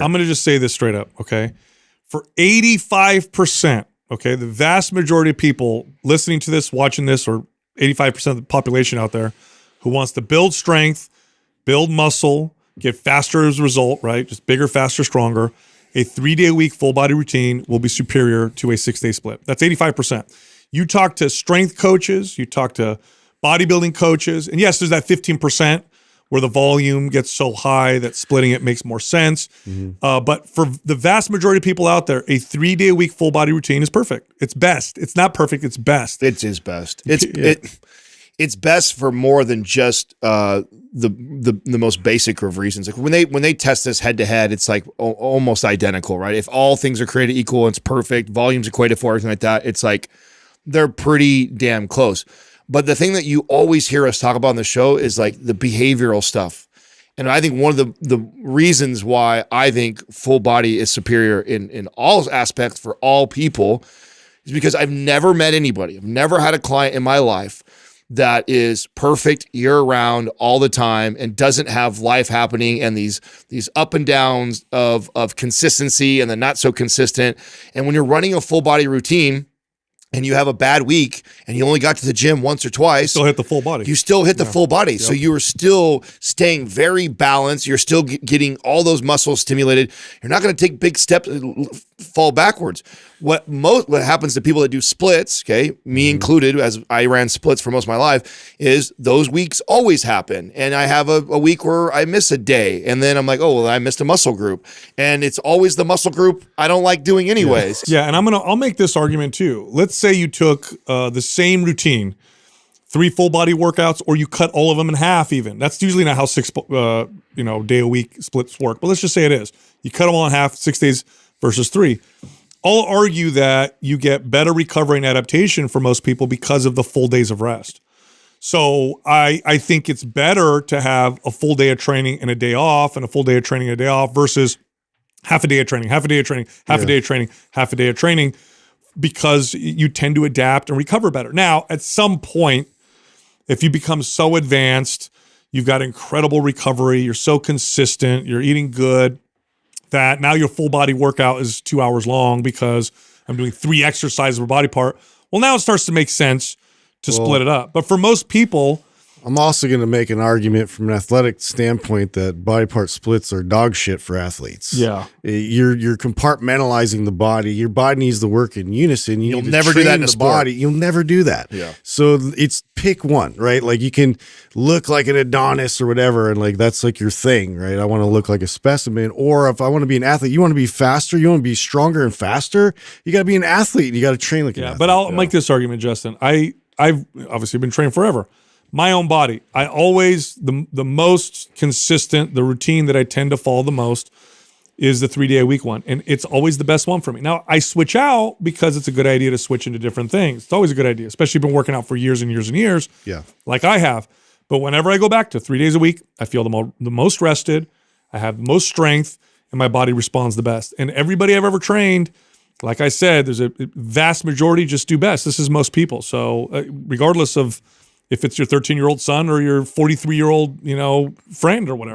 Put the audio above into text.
I'm going to just say this straight up, okay? For 85%, okay, the vast majority of people listening to this, watching this, or 85% of the population out there who wants to build strength, build muscle, get faster as a result, right? Just bigger, faster, stronger. A 3-day-a-week full body routine will be superior to a 6-day split. That's 85%. You talk to strength coaches, you talk to bodybuilding coaches, and yes, there's that 15% where the volume gets so high that splitting it makes more sense. But for the vast majority of people out there, a 3-day-a-week full body routine is perfect. It's best. It's not perfect. It's best. It is best. It's best for more than just the most basic of reasons. Like when they test this head to head, it's like almost identical, right? If all things are created equal and it's perfect, volumes equated for everything like that, it's like they're pretty damn close. But the thing that you always hear us talk about on the show is like the behavioral stuff. And I think one of the reasons why I think full body is superior in all aspects for all people is because I've never met anybody, I've never had a client in my life that is perfect year round all the time and doesn't have life happening and these up and downs of consistency and then not so consistent. And when you're running a full body routine, and you have a bad week and you only got to the gym once or twice, Still hit the full body. you still hit the full body. Yep. So you are still staying very balanced. You're still getting all those muscles stimulated. You're not going to take big steps, fall backwards. What happens to people that do splits, okay, me included, as I ran splits for most of my life, is those weeks always happen. And I have a week where I miss a day. And then I'm like, oh, well, I missed a muscle group. And it's always the muscle group I don't like doing anyways. Yeah, and I'll make this argument too. Let's say you took the same routine, 3 full body workouts, or you cut all of them in half even. That's usually not how 6 day a week splits work. But let's just say it is. You cut them all in half, 6 days versus 3. I'll argue that you get better recovery and adaptation for most people because of the full days of rest. So I think it's better to have a full day of training and a day off, and a full day of training and a day off, versus half a day of training, half a day of training, half a day of training, half a day of training, because you tend to adapt and recover better. Now, at some point, if you become so advanced, you've got incredible recovery, you're so consistent, you're eating good, that now your full body workout is 2 hours long because I'm doing 3 exercises of a body part. Well, now it starts to make sense to split it up. But for most people, I'm also going to make an argument from an athletic standpoint that body part splits are dog shit for athletes. Yeah. You're compartmentalizing the body. Your body needs to work in unison. You'll never do that in a sport. You'll never do that. Yeah. So it's pick one, right? Like you can look like an Adonis or whatever, and like that's like your thing, right? I want to look like a specimen. Or if I want to be an athlete, you want to be faster, you want to be stronger and faster, you got to be an athlete. You got to train like an athlete. But I'll make this argument, Justin. I've obviously been training forever. My own body, I always, the most consistent, the routine that I tend to follow the most is the 3-day-a-week one. And it's always the best one for me. Now, I switch out because it's a good idea to switch into different things. It's always a good idea, especially if you've been working out for years and years and years, like I have. But whenever I go back to 3 days a week, I feel the most rested, I have the most strength, and my body responds the best. And everybody I've ever trained, like I said, there's a vast majority just do best. This is most people. So regardless of if it's your 13-year-old son or your 43-year-old, friend or whatever.